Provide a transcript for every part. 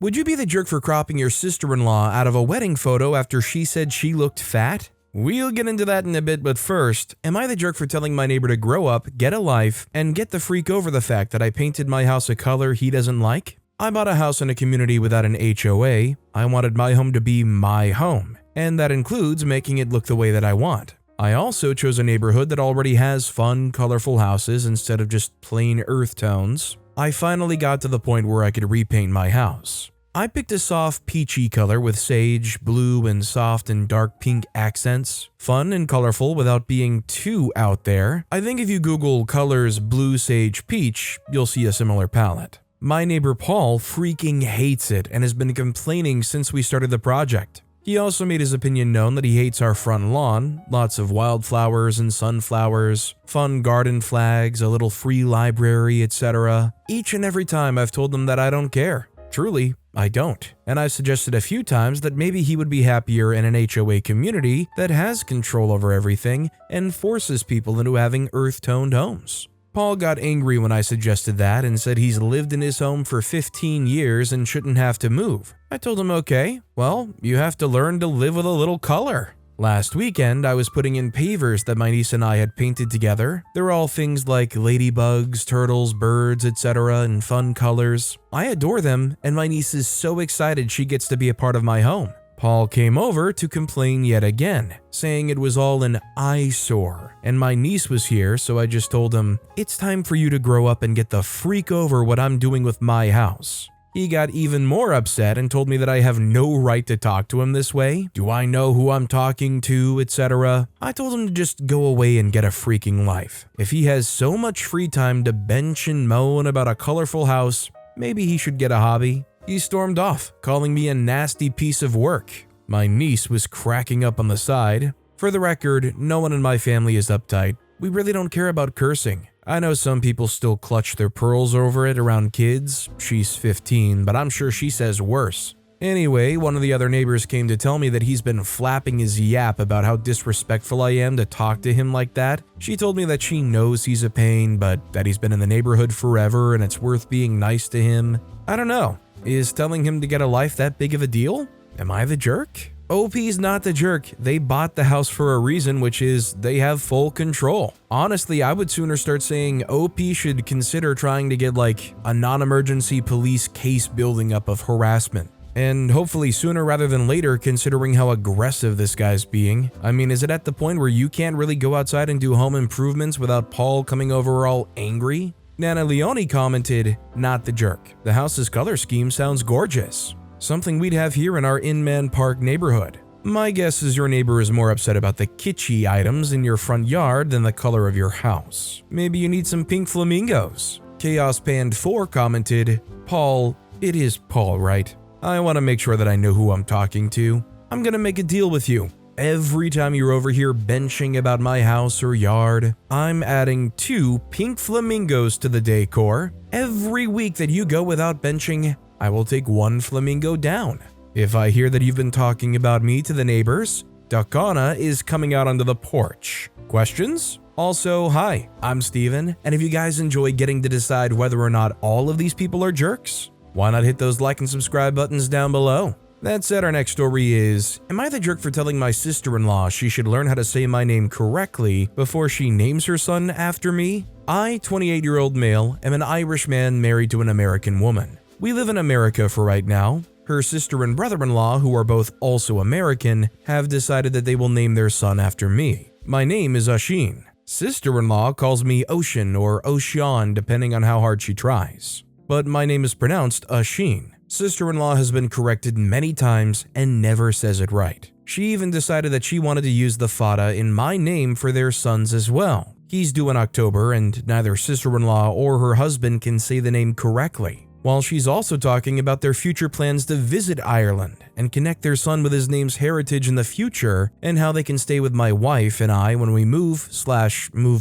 Would you be the jerk for cropping your sister-in-law out of a wedding photo after she said she looked fat? We'll get into that in a bit, but first, am I the jerk for telling my neighbor to grow up, get a life, and get the freak over the fact that I painted my house a color he doesn't like? I bought a house in a community without an HOA. I wanted my home to be my home, and that includes making it look the way that I want. I also chose a neighborhood that already has fun, colorful houses instead of just plain earth tones. I finally got to the point where I could repaint my house. I picked a soft peachy color with sage, blue, and soft and dark pink accents. Fun and colorful without being too out there. I think if you Google colors blue, sage, peach, you'll see a similar palette. My neighbor Paul freaking hates it and has been complaining since we started the project. He also made his opinion known that he hates our front lawn, lots of wildflowers and sunflowers, fun garden flags, a little free library, etc. Each and every time I've told him that I don't care. Truly, I don't. And I've suggested a few times that maybe he would be happier in an HOA community that has control over everything and forces people into having earth-toned homes. Paul got angry when I suggested that and said he's lived in his home for 15 years and shouldn't have to move. I told him, okay, well, you have to learn to live with a little color. Last weekend, I was putting in pavers that my niece and I had painted together. They're all things like ladybugs, turtles, birds, etc. in fun colors. I adore them, and my niece is so excited she gets to be a part of my home. Paul came over to complain yet again, saying it was all an eyesore, and my niece was here, so I just told him, it's time for you to grow up and get the freak over what I'm doing with my house. He got even more upset and told me that I have no right to talk to him this way. Do I know who I'm talking to, etc.? I told him to just go away and get a freaking life. If he has so much free time to bench and moan about a colorful house, maybe he should get a hobby. He stormed off, calling me a nasty piece of work. My niece was cracking up on the side. For the record, no one in my family is uptight. We really don't care about cursing. I know some people still clutch their pearls over it around kids. She's 15, but I'm sure she says worse. Anyway, one of the other neighbors came to tell me that he's been flapping his yap about how disrespectful I am to talk to him like that. She told me that she knows he's a pain, but that he's been in the neighborhood forever and it's worth being nice to him. I don't know. Is telling him to get a life that big of a deal? Am I the jerk? OP's not the jerk. They bought the house for a reason, which is they have full control. Honestly, I would sooner start saying OP should consider trying to get like a non-emergency police case building up of harassment. And hopefully sooner rather than later, considering how aggressive this guy's being. I mean, is it at the point where you can't really go outside and do home improvements without Paul coming over all angry? Nana Leone commented, not the jerk. The house's color scheme sounds gorgeous. Something we'd have here in our Inman Park neighborhood. My guess is your neighbor is more upset about the kitschy items in your front yard than the color of your house. Maybe you need some pink flamingos. Chaos Panned 4 commented, Paul, it is Paul, right? I want to make sure that I know who I'm talking to. I'm gonna make a deal with you. Every time you're over here benching about my house or yard, I'm adding 2 pink flamingos to the decor. Every week that you go without benching, I will take 1 flamingo down. If I hear that you've been talking about me to the neighbors, Dakana is coming out onto the porch. Questions? Also, hi, I'm Steven, and if you guys enjoy getting to decide whether or not all of these people are jerks, why not hit those like and subscribe buttons down below? That said, our next story is, am I the jerk for telling my sister-in-law she should learn how to say my name correctly before she names her son after me? I, 28-year-old male, am an Irish man married to an American woman. We live in America for right now. Her sister and brother-in-law, who are both also American, have decided that they will name their son after me. My name is Oisin. Sister-in-law calls me Ocean or Ocean depending on how hard she tries. But my name is pronounced Oisin. Sister-in-law has been corrected many times and never says it right. She even decided that she wanted to use the fada in my name for their sons as well. He's due in October and neither sister-in-law or her husband can say the name correctly. While she's also talking about their future plans to visit Ireland and connect their son with his name's heritage in the future and how they can stay with my wife and I when we move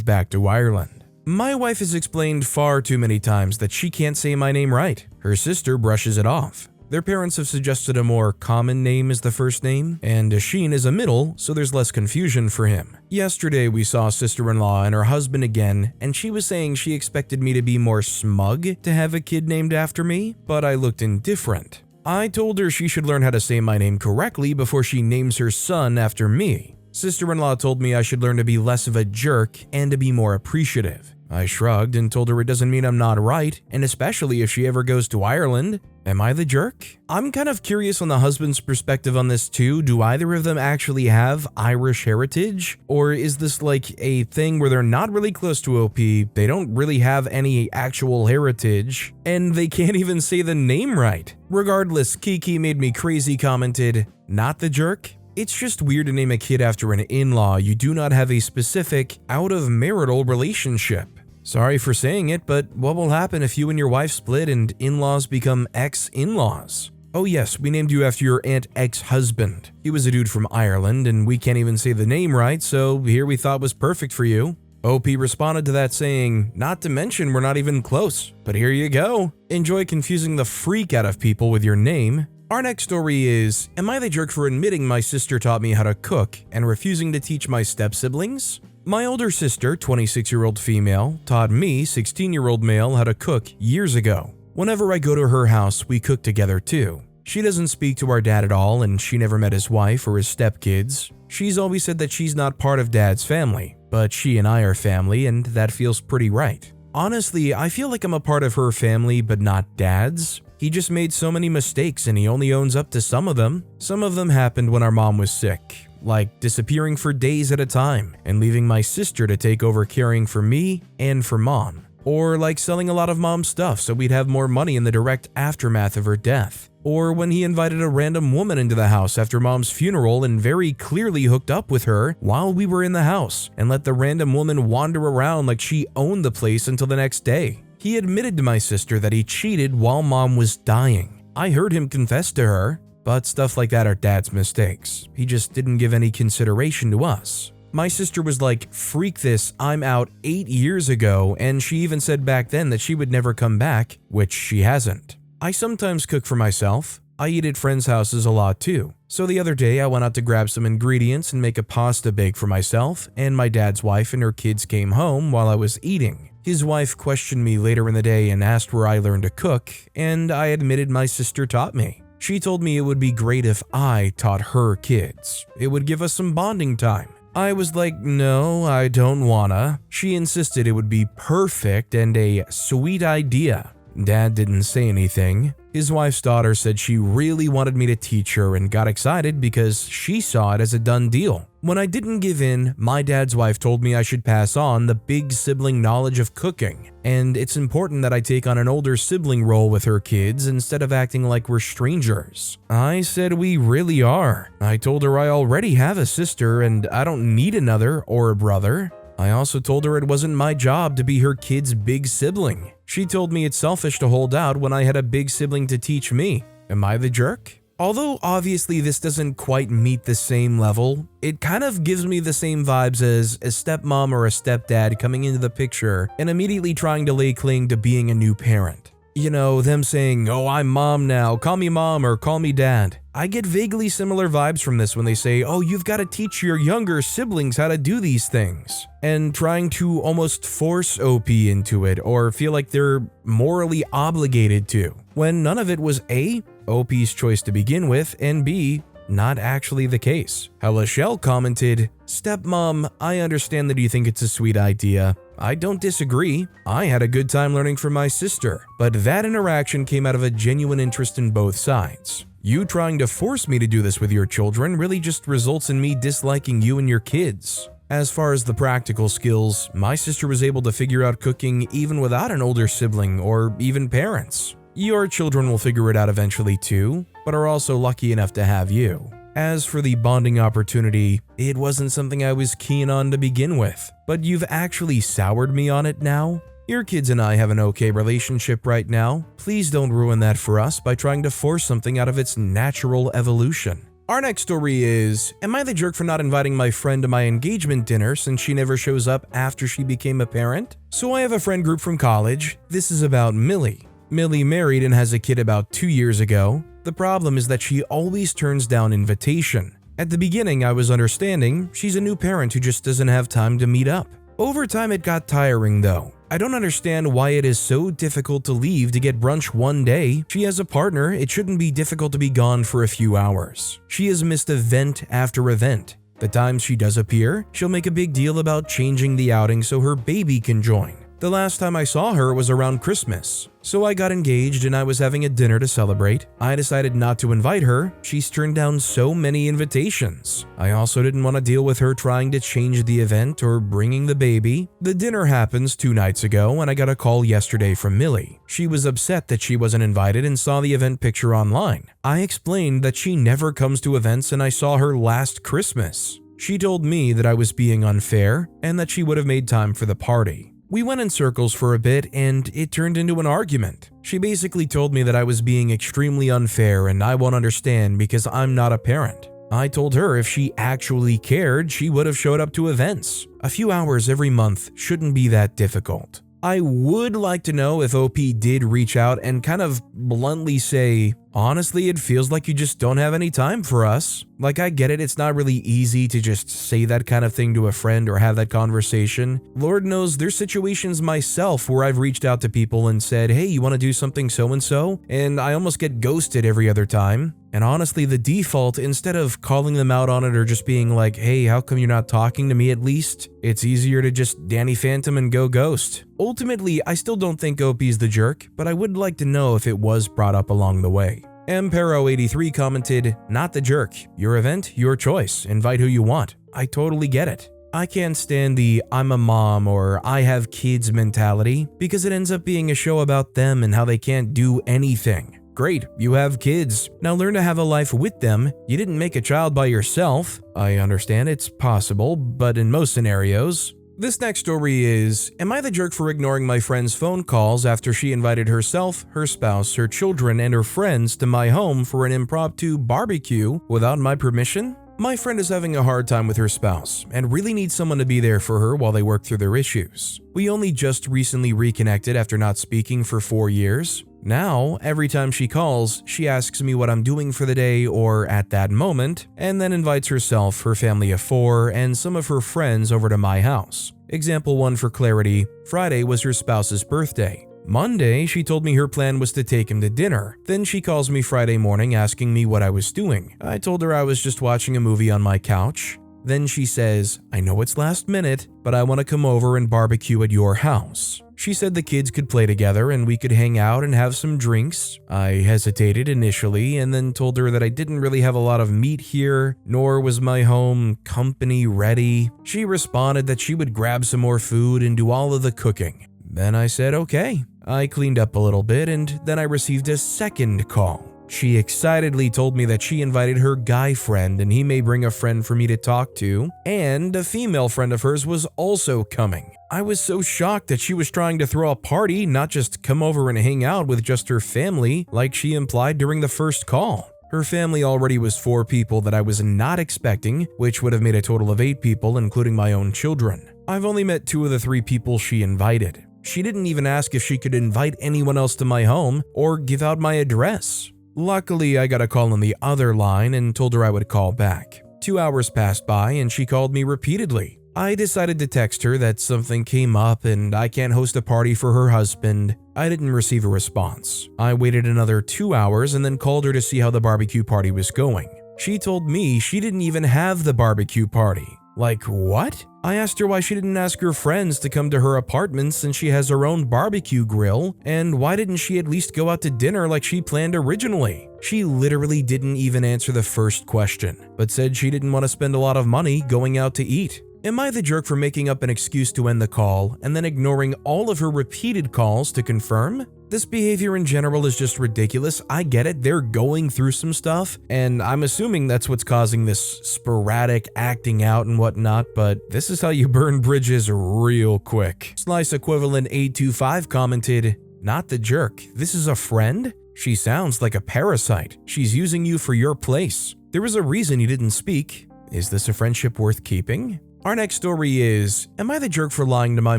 back to Ireland. My wife has explained far too many times that she can't say my name right. Her sister brushes it off. Their parents have suggested a more common name as the first name, and Oisin is a middle, so there's less confusion for him. Yesterday we saw sister-in-law and her husband again, and she was saying she expected me to be more smug to have a kid named after me, but I looked indifferent. I told her she should learn how to say my name correctly before she names her son after me. Sister-in-law told me I should learn to be less of a jerk and to be more appreciative. I shrugged and told her it doesn't mean I'm not right, and especially if she ever goes to Ireland. Am I the jerk? I'm kind of curious on the husband's perspective on this too. Do either of them actually have Irish heritage? Or is this like a thing where they're not really close to OP, they don't really have any actual heritage, and they can't even say the name right? Regardless, Kiki Made Me Crazy commented, "Not the jerk? It's just weird to name a kid after an in-law you do not have a specific out-of-marital relationship. Sorry for saying it, but what will happen if you and your wife split and in-laws become ex-in-laws? Oh yes, we named you after your aunt ex-husband. He was a dude from Ireland and we can't even say the name right, so here we thought was perfect for you." OP responded to that saying, "Not to mention we're not even close, but here you go. Enjoy confusing the freak out of people with your name." Our next story is, am I the jerk for admitting my sister taught me how to cook and refusing to teach my step-siblings? My older sister, 26-year-old female, taught me, 16-year-old male, how to cook years ago. Whenever I go to her house, we cook together too. She doesn't speak to our dad at all, and she never met his wife or his stepkids. She's always said that she's not part of dad's family, but she and I are family, and that feels pretty right. Honestly, I feel like I'm a part of her family, but not dad's. He just made so many mistakes and he only owns up to some of them. Some of them happened when our mom was sick, like disappearing for days at a time and leaving my sister to take over caring for me and for mom. Or like selling a lot of mom's stuff so we'd have more money in the direct aftermath of her death. Or when he invited a random woman into the house after mom's funeral and very clearly hooked up with her while we were in the house and let the random woman wander around like she owned the place until the next day. He admitted to my sister that he cheated while mom was dying. I heard him confess to her, but stuff like that are dad's mistakes. He just didn't give any consideration to us. My sister was like, "Freak this, I'm out 8 years ago," and she even said back then that she would never come back, which she hasn't. I sometimes cook for myself. I eat at friends' houses a lot too. So the other day I went out to grab some ingredients and make a pasta bake for myself, and my dad's wife and her kids came home while I was eating. His wife questioned me later in the day and asked where I learned to cook, and I admitted my sister taught me. She told me it would be great if I taught her kids. It would give us some bonding time. I was like, "No, I don't wanna." She insisted it would be perfect and a sweet idea. Dad didn't say anything. His wife's daughter said she really wanted me to teach her and got excited because she saw it as a done deal. When I didn't give in, my dad's wife told me I should pass on the big sibling knowledge of cooking, and it's important that I take on an older sibling role with her kids instead of acting like we're strangers. I said we really are. I told her I already have a sister and I don't need another or a brother. I also told her it wasn't my job to be her kid's big sibling. She told me it's selfish to hold out when I had a big sibling to teach me. Am I the jerk? Although obviously this doesn't quite meet the same level, it kind of gives me the same vibes as a stepmom or a stepdad coming into the picture and immediately trying to lay claim to being a new parent. You know, them saying, "Oh, I'm mom now, call me mom or call me dad." I get vaguely similar vibes from this when they say, "Oh, you've got to teach your younger siblings how to do these things," and trying to almost force OP into it or feel like they're morally obligated to, when none of it was A, OP's choice to begin with, and B, not actually the case. How Lachelle commented, "Stepmom, I understand that you think it's a sweet idea. I don't disagree. I had a good time learning from my sister, but that interaction came out of a genuine interest in both sides. You trying to force me to do this with your children really just results in me disliking you and your kids." As far as the practical skills, my sister was able to figure out cooking even without an older sibling or even parents. Your children will figure it out eventually too, but are also lucky enough to have you. As for the bonding opportunity, it wasn't something I was keen on to begin with, but you've actually soured me on it now. Your kids and I have an okay relationship right now. Please don't ruin that for us by trying to force something out of its natural evolution. Our next story is, am I the jerk for not inviting my friend to my engagement dinner since she never shows up after she became a parent? So I have a friend group from college. This is about Millie. Millie married and has a kid about 2 years ago. The problem is that she always turns down invitation. At the beginning, I was understanding. She's a new parent who just doesn't have time to meet up. Over time, it got tiring though. I don't understand why it is so difficult to leave to get brunch one day. She has a partner, it shouldn't be difficult to be gone for a few hours. She has missed event after event. The times she does appear, she'll make a big deal about changing the outing so her baby can join. The last time I saw her was around Christmas. So I got engaged and I was having a dinner to celebrate. I decided not to invite her. She's turned down so many invitations. I also didn't want to deal with her trying to change the event or bringing the baby. The dinner happens 2 nights ago and I got a call yesterday from Millie. She was upset that she wasn't invited and saw the event picture online. I explained that she never comes to events and I saw her last Christmas. She told me that I was being unfair and that she would have made time for the party. We went in circles for a bit and it turned into an argument. She basically told me that I was being extremely unfair and I won't understand because I'm not a parent. I told her if she actually cared, she would have showed up to events. A few hours every month shouldn't be that difficult. I would like to know if OP did reach out and kind of bluntly say, honestly, it feels like you just don't have any time for us. Like, I get it, it's not really easy to just say that kind of thing to a friend or have that conversation. Lord knows there's situations myself where I've reached out to people and said, hey, you want to do something so-and-so? And I almost get ghosted every other time. And honestly, the default, instead of calling them out on it or just being like, hey, how come you're not talking to me at least? It's easier to just Danny Phantom and go ghost. Ultimately, I still don't think OP's the jerk, but I would like to know if it was brought up along the way. Mpero83 commented, not the jerk. Your event, your choice. Invite who you want. I totally get it. I can't stand the I'm a mom or I have kids mentality because it ends up being a show about them and how they can't do anything. Great, you have kids. Now learn to have a life with them. You didn't make a child by yourself. I understand it's possible, but in most scenarios. This next story is, am I the jerk for ignoring my friend's phone calls after she invited herself, her spouse, her children, and her friends to my home for an impromptu barbecue without my permission? My friend is having a hard time with her spouse and really needs someone to be there for her while they work through their issues. We only just recently reconnected after not speaking for 4 years. Now, every time she calls, she asks me what I'm doing for the day or at that moment, and then invites herself, her family of 4, and some of her friends over to my house. Example 1 for clarity, Friday was her spouse's birthday. Monday, she told me her plan was to take him to dinner. Then she calls me Friday morning asking me what I was doing. I told her I was just watching a movie on my couch. Then she says, I know it's last minute, but I want to come over and barbecue at your house. She said the kids could play together and we could hang out and have some drinks. I hesitated initially and then told her that I didn't really have a lot of meat here, nor was my home company ready. She responded that she would grab some more food and do all of the cooking. Then I said, okay. I cleaned up a little bit and then I received a second call. She excitedly told me that she invited her guy friend and he may bring a friend for me to talk to, and a female friend of hers was also coming. I was so shocked that she was trying to throw a party, not just come over and hang out with just her family like she implied during the first call. Her family already was 4 people that I was not expecting, which would have made a total of 8 people, including my own children. I've only met 2 of the 3 people she invited. She didn't even ask if she could invite anyone else to my home or give out my address. Luckily, I got a call on the other line and told her I would call back. 2 hours passed by and she called me repeatedly. I decided to text her that something came up and I can't host a party for her husband. I didn't receive a response. I waited another 2 hours and then called her to see how the barbecue party was going. She told me she didn't even have the barbecue party. Like, what? I asked her why she didn't ask her friends to come to her apartment since she has her own barbecue grill, and why didn't she at least go out to dinner like she planned originally? She literally didn't even answer the first question, but said she didn't want to spend a lot of money going out to eat. Am I the jerk for making up an excuse to end the call and then ignoring all of her repeated calls to confirm? This behavior in general is just ridiculous. I get it, they're going through some stuff, and I'm assuming that's what's causing this sporadic acting out and whatnot, but this is how you burn bridges real quick. Slice equivalent 825 commented, not the jerk, this is a friend? She sounds like a parasite. She's using you for your place. There was a reason you didn't speak. Is this a friendship worth keeping? Our next story is, am I the jerk for lying to my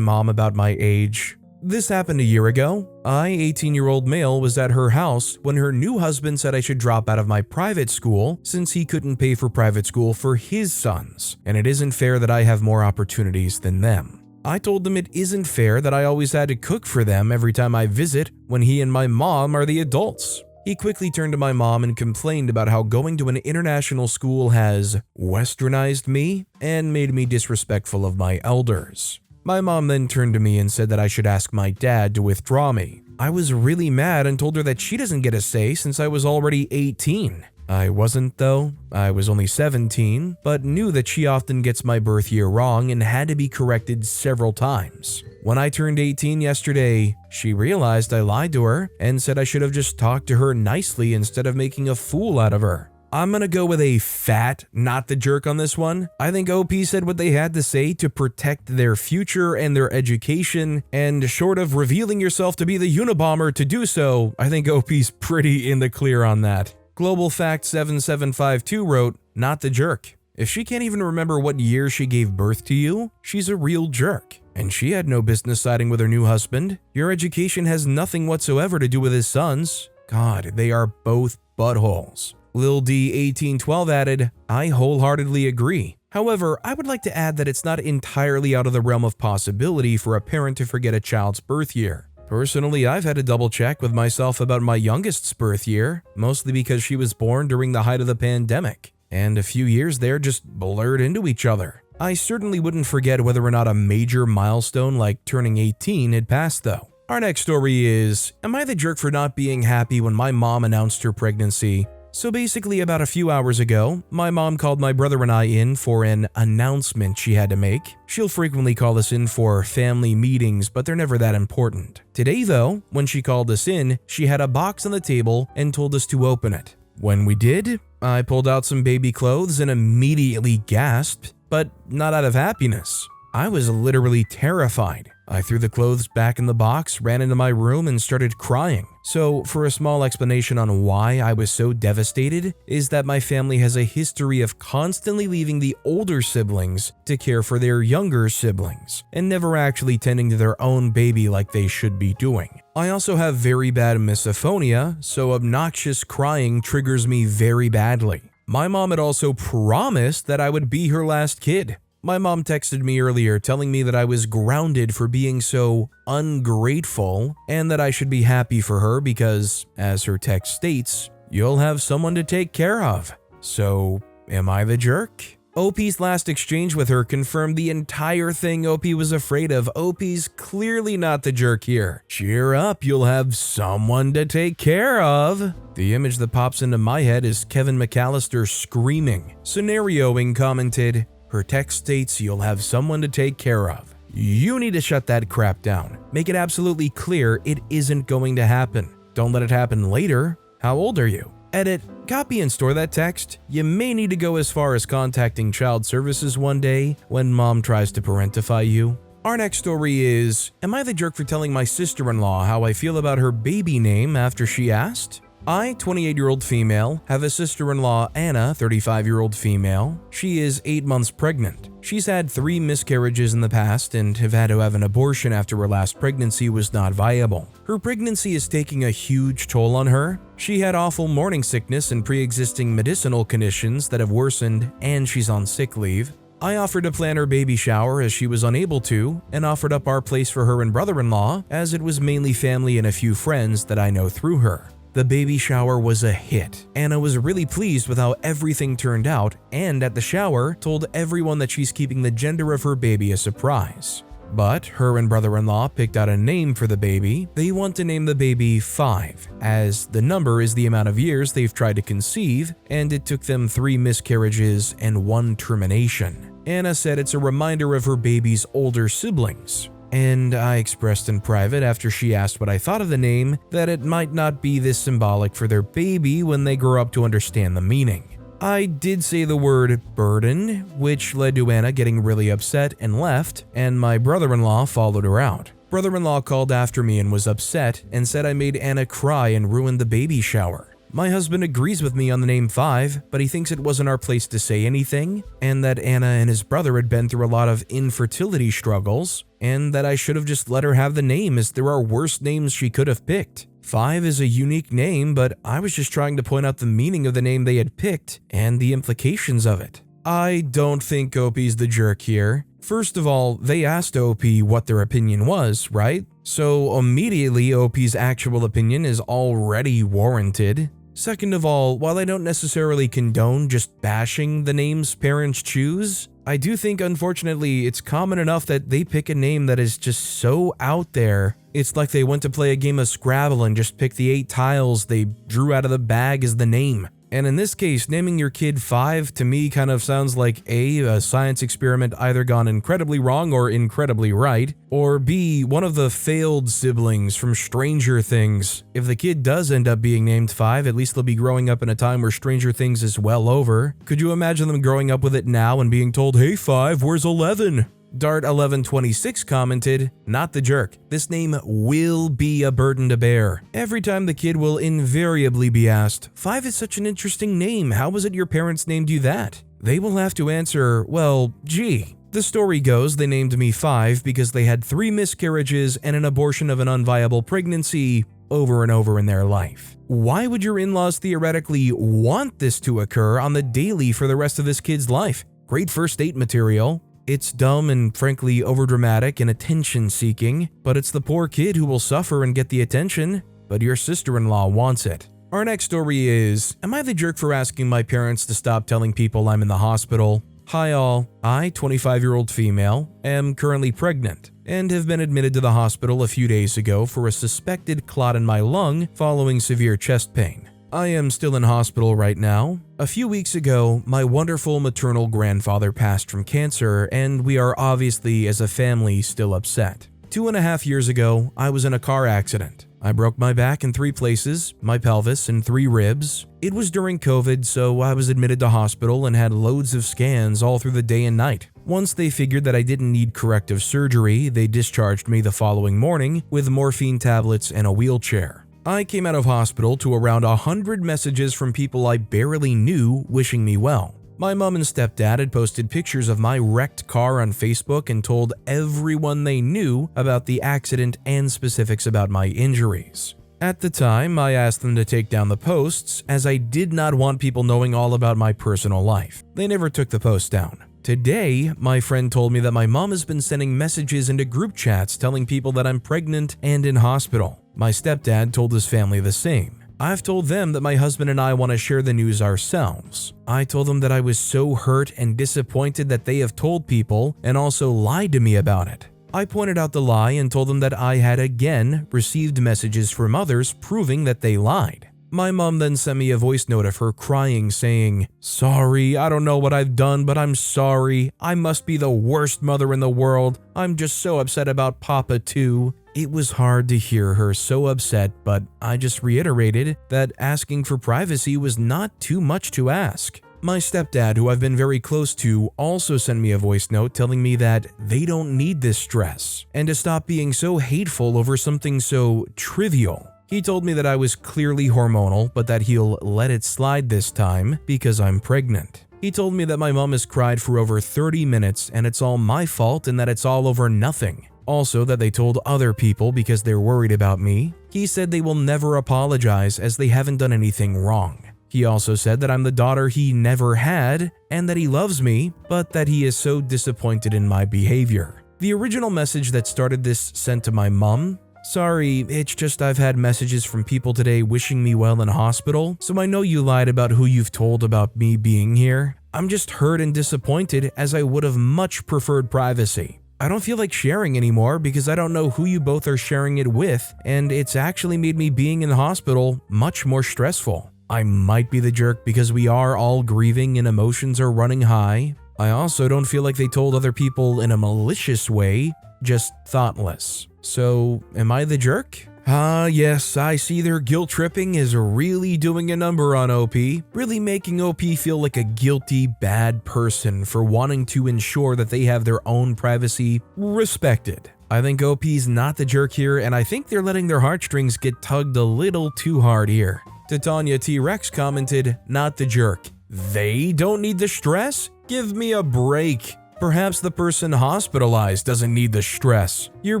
mom about my age? This happened a year ago. I, 18-year-old male, was at her house when her new husband said I should drop out of my private school since he couldn't pay for private school for his sons, and it isn't fair that I have more opportunities than them. I told him it isn't fair that I always had to cook for them every time I visit when he and my mom are the adults. He quickly turned to my mom and complained about how going to an international school has westernized me and made me disrespectful of my elders. My mom then turned to me and said that I should ask my dad to withdraw me. I was really mad and told her that she doesn't get a say since I was already 18. I wasn't though, I was only 17, but knew that she often gets my birth year wrong and had to be corrected several times. When I turned 18 yesterday, she realized I lied to her and said I should have just talked to her nicely instead of making a fool out of her. I'm gonna go with a fat, not the jerk on this one. I think OP said what they had to say to protect their future and their education, and short of revealing yourself to be the Unabomber to do so, I think OP's pretty in the clear on that. Global Fact 7752 wrote, "Not the jerk. If she can't even remember what year she gave birth to you, she's a real jerk. And she had no business siding with her new husband. Your education has nothing whatsoever to do with his sons. God, they are both buttholes." Lil D 1812 added, "I wholeheartedly agree. However, I would like to add that it's not entirely out of the realm of possibility for a parent to forget a child's birth year. Personally, I've had to double check with myself about my youngest's birth year, mostly because she was born during the height of the pandemic, and a few years there just blurred into each other. I certainly wouldn't forget whether or not a major milestone like turning 18 had passed though." Our next story is, am I the jerk for not being happy when my mom announced her pregnancy? So basically about a few hours ago, my mom called my brother and I in for an announcement she had to make. She'll frequently call us in for family meetings, but they're never that important. Today though, when she called us in, she had a box on the table and told us to open it. When we did, I pulled out some baby clothes and immediately gasped, but not out of happiness. I was literally terrified. I threw the clothes back in the box, ran into my room, and started crying. So, for a small explanation on why I was so devastated, is that my family has a history of constantly leaving the older siblings to care for their younger siblings, and never actually tending to their own baby like they should be doing. I also have very bad misophonia, so obnoxious crying triggers me very badly. My mom had also promised that I would be her last kid. My mom texted me earlier telling me that I was grounded for being so ungrateful and that I should be happy for her because, as her text states, you'll have someone to take care of. So, am I the jerk? OP's last exchange with her confirmed the entire thing OP was afraid of. OP's clearly not the jerk here. Cheer up, you'll have someone to take care of. The image that pops into my head is Kevin McAllister screaming. Scenarioing commented, her text states you'll have someone to take care of. You need to shut that crap down. Make it absolutely clear it isn't going to happen. Don't let it happen later. How old are you? Edit, copy and store that text. You may need to go as far as contacting child services one day when mom tries to parentify you. Our next story is, am I the jerk for telling my sister-in-law how I feel about her baby name after she asked? I, 28-year-old female, have a sister-in-law, Anna, 35-year-old female. She is 8 months pregnant. She's had 3 miscarriages in the past and have had to have an abortion after her last pregnancy was not viable. Her pregnancy is taking a huge toll on her. She had awful morning sickness and pre-existing medicinal conditions that have worsened, and she's on sick leave. I offered to plan her baby shower as she was unable to, and offered up our place for her and brother-in-law as it was mainly family and a few friends that I know through her. The baby shower was a hit. Anna was really pleased with how everything turned out, and at the shower told everyone that she's keeping the gender of her baby a surprise. But her and brother-in-law picked out a name for the baby. They want to name the baby 5, as the number is the amount of years they've tried to conceive, and it took them 3 miscarriages and 1 termination. Anna said it's a reminder of her baby's older siblings. And I expressed in private after she asked what I thought of the name that it might not be this symbolic for their baby when they grow up to understand the meaning. I did say the word burden, which led to Anna getting really upset and left, and my brother-in-law followed her out. Brother-in-law called after me and was upset and said I made Anna cry and ruined the baby shower. My husband agrees with me on the name 5, but he thinks it wasn't our place to say anything, and that Anna and his brother had been through a lot of infertility struggles, and that I should have just let her have the name as there are worse names she could have picked. 5 is a unique name, but I was just trying to point out the meaning of the name they had picked and the implications of it. I don't think Opie's the jerk here. First of all, they asked OP what their opinion was, right? So immediately OP's actual opinion is already warranted. Second of all, while I don't necessarily condone just bashing the names parents choose, I do think unfortunately it's common enough that they pick a name that is just so out there. It's like they went to play a game of Scrabble and just picked the 8 tiles they drew out of the bag as the name. And in this case, naming your kid 5 to me kind of sounds like A, science experiment either gone incredibly wrong or incredibly right, or B, one of the failed siblings from Stranger Things. If the kid does end up being named 5, at least they'll be growing up in a time where Stranger Things is well over. Could you imagine them growing up with it now and being told, "Hey 5, where's 11? Dart1126 commented, "Not the jerk. This name will be a burden to bear. Every time the kid will invariably be asked, 5 is such an interesting name, how was it your parents named you that?" They will have to answer, well, gee. The story goes they named me 5 because they had 3 miscarriages and an abortion of an unviable pregnancy over and over in their life. Why would your in-laws theoretically want this to occur on the daily for the rest of this kid's life? Great first date material. It's dumb and frankly overdramatic and attention-seeking, but it's the poor kid who will suffer and get the attention, but your sister-in-law wants it. Our next story is, am I the jerk for asking my parents to stop telling people I'm in the hospital? Hi all, I, 25-year-old female, am currently pregnant and have been admitted to the hospital a few days ago for a suspected clot in my lung following severe chest pain. I am still in hospital right now. A few weeks ago, my wonderful maternal grandfather passed from cancer, and we are obviously, as a family, still upset. 2.5 years ago, I was in a car accident. I broke my back in 3 places, my pelvis, and 3 ribs. It was during COVID, so I was admitted to hospital and had loads of scans all through the day and night. Once they figured that I didn't need corrective surgery, they discharged me the following morning with morphine tablets and a wheelchair. I came out of hospital to around 100 messages from people I barely knew wishing me well. My mom and stepdad had posted pictures of my wrecked car on Facebook and told everyone they knew about the accident and specifics about my injuries. At the time, I asked them to take down the posts as I did not want people knowing all about my personal life. They never took the post down. Today, my friend told me that my mom has been sending messages into group chats telling people that I'm pregnant and in hospital. My stepdad told his family the same. I've told them that my husband and I want to share the news ourselves. I told them that I was so hurt and disappointed that they have told people and also lied to me about it. I pointed out the lie and told them that I had again received messages from others proving that they lied. My mom then sent me a voice note of her crying saying, "Sorry, I don't know what I've done, but I'm sorry. I must be the worst mother in the world. I'm just so upset about Papa too." It was hard to hear her so upset, but I just reiterated that asking for privacy was not too much to ask. My stepdad, who I've been very close to, also sent me a voice note telling me that they don't need this stress and to stop being so hateful over something so trivial. He told me that I was clearly hormonal, but that he'll let it slide this time because I'm pregnant. He told me that my mom has cried for over 30 minutes and it's all my fault and that it's all over nothing. Also that they told other people because they're worried about me. He said they will never apologize as they haven't done anything wrong. He also said that I'm the daughter he never had and that he loves me, but that he is so disappointed in my behavior. The original message that started this sent to my mom. "Sorry, it's just I've had messages from people today wishing me well in hospital, so I know you lied about who you've told about me being here. I'm just hurt and disappointed as I would have much preferred privacy. I don't feel like sharing anymore because I don't know who you both are sharing it with, and it's actually made me being in the hospital much more stressful. I might be the jerk because we are all grieving and emotions are running high. I also don't feel like they told other people in a malicious way, just thoughtless. So, am I the jerk?" Yes, I see their guilt tripping is really doing a number on OP, really making OP feel like a guilty, bad person for wanting to ensure that they have their own privacy respected. I think OP's not the jerk here, and I think they're letting their heartstrings get tugged a little too hard here. Titania T-Rex commented, "Not the jerk. They don't need the stress? Give me a break. Perhaps the person hospitalized doesn't need the stress. You're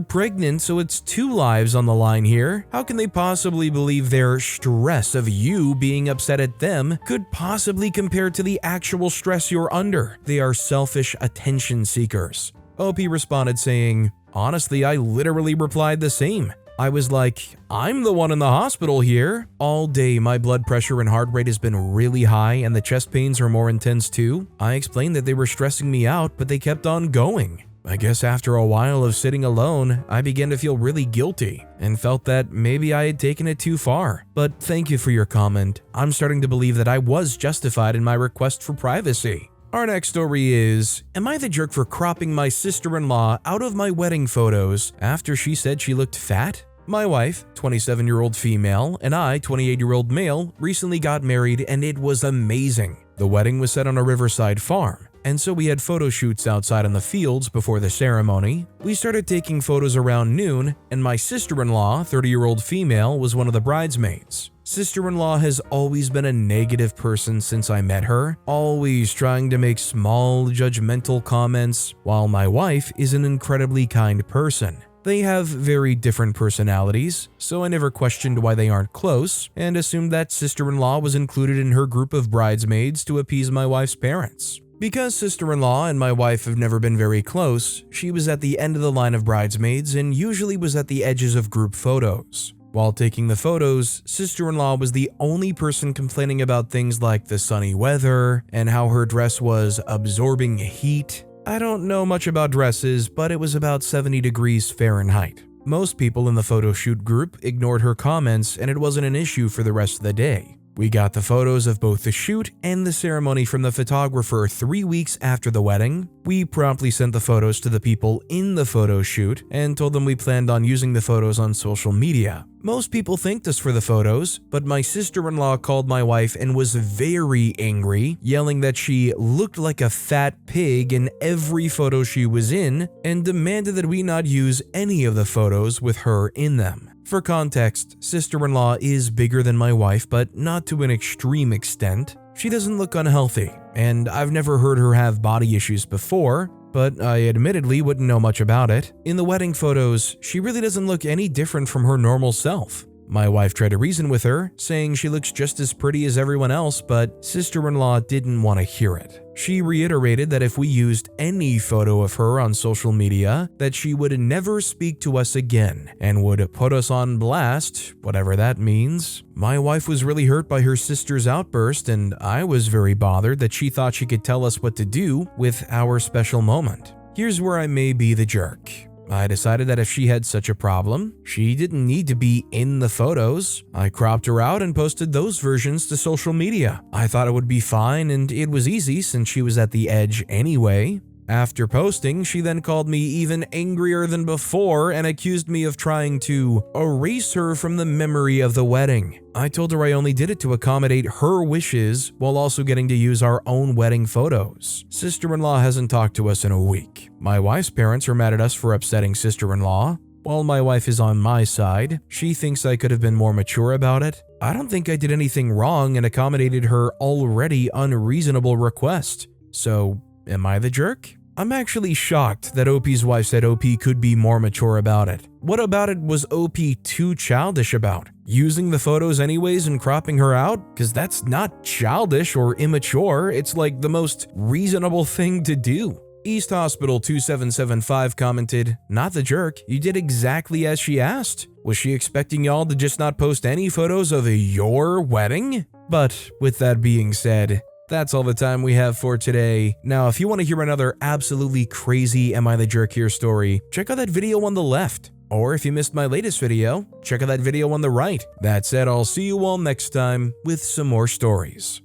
pregnant, so it's 2 lives on the line here. How can they possibly believe their stress of you being upset at them could possibly compare to the actual stress you're under? They are selfish attention seekers. OP responded saying, "Honestly, I literally replied the same. I was like, I'm the one in the hospital here. All day, my blood pressure and heart rate has been really high and the chest pains are more intense too. I explained that they were stressing me out, but they kept on going. I guess after a while of sitting alone, I began to feel really guilty and felt that maybe I had taken it too far. But thank you for your comment. I'm starting to believe that I was justified in my request for privacy." Our next story is, am I the jerk for cropping my sister-in-law out of my wedding photos after she said she looked fat? My wife, 27-year-old female, and I, 28-year-old male, recently got married and it was amazing. The wedding was set on a riverside farm, and so we had photo shoots outside in the fields before the ceremony. We started taking photos around noon, and my sister-in-law, 30-year-old female, was one of the bridesmaids. Sister-in-law has always been a negative person since I met her, always trying to make small, judgmental comments, while my wife is an incredibly kind person. They have very different personalities, so I never questioned why they aren't close, and assumed that sister-in-law was included in her group of bridesmaids to appease my wife's parents. Because sister-in-law and my wife have never been very close, she was at the end of the line of bridesmaids and usually was at the edges of group photos. While taking the photos, sister-in-law was the only person complaining about things like the sunny weather and how her dress was absorbing heat. I don't know much about dresses, but it was about 70 degrees Fahrenheit. Most people in the photo shoot group ignored her comments and it wasn't an issue for the rest of the day. We got the photos of both the shoot and the ceremony from the photographer 3 weeks after the wedding. We promptly sent the photos to the people in the photo shoot and told them we planned on using the photos on social media. Most people thanked us for the photos, but my sister-in-law called my wife and was very angry, yelling that she looked like a fat pig in every photo she was in and demanded that we not use any of the photos with her in them. For context, sister-in-law is bigger than my wife, but not to an extreme extent. She doesn't look unhealthy, and I've never heard her have body issues before, but I admittedly wouldn't know much about it. In the wedding photos, she really doesn't look any different from her normal self. My wife tried to reason with her, saying she looks just as pretty as everyone else, but sister-in-law didn't want to hear it. She reiterated that if we used any photo of her on social media, that she would never speak to us again and would put us on blast, whatever that means. My wife was really hurt by her sister's outburst, and I was very bothered that she thought she could tell us what to do with our special moment. Here's where I may be the jerk. I decided that if she had such a problem, she didn't need to be in the photos. I cropped her out and posted those versions to social media. I thought it would be fine and it was easy since she was at the edge anyway. After posting, she then called me even angrier than before and accused me of trying to erase her from the memory of the wedding. I told her I only did it to accommodate her wishes while also getting to use our own wedding photos. Sister-in-law hasn't talked to us in a week. My wife's parents are mad at us for upsetting sister-in-law. While my wife is on my side, she thinks I could have been more mature about it. I don't think I did anything wrong and accommodated her already unreasonable request. So, am I the jerk? I'm actually shocked that OP's wife said OP could be more mature about it. What about it was OP too childish about? Using the photos anyways and cropping her out? Cause that's not childish or immature, it's like the most reasonable thing to do. East Hospital 2775 commented, "Not the jerk, you did exactly as she asked. Was she expecting y'all to just not post any photos of your wedding?" But with that being said, that's all the time we have for today. Now, if you want to hear another absolutely crazy Am I the Jerk Here story, check out that video on the left. Or if you missed my latest video, check out that video on the right. That said, I'll see you all next time with some more stories.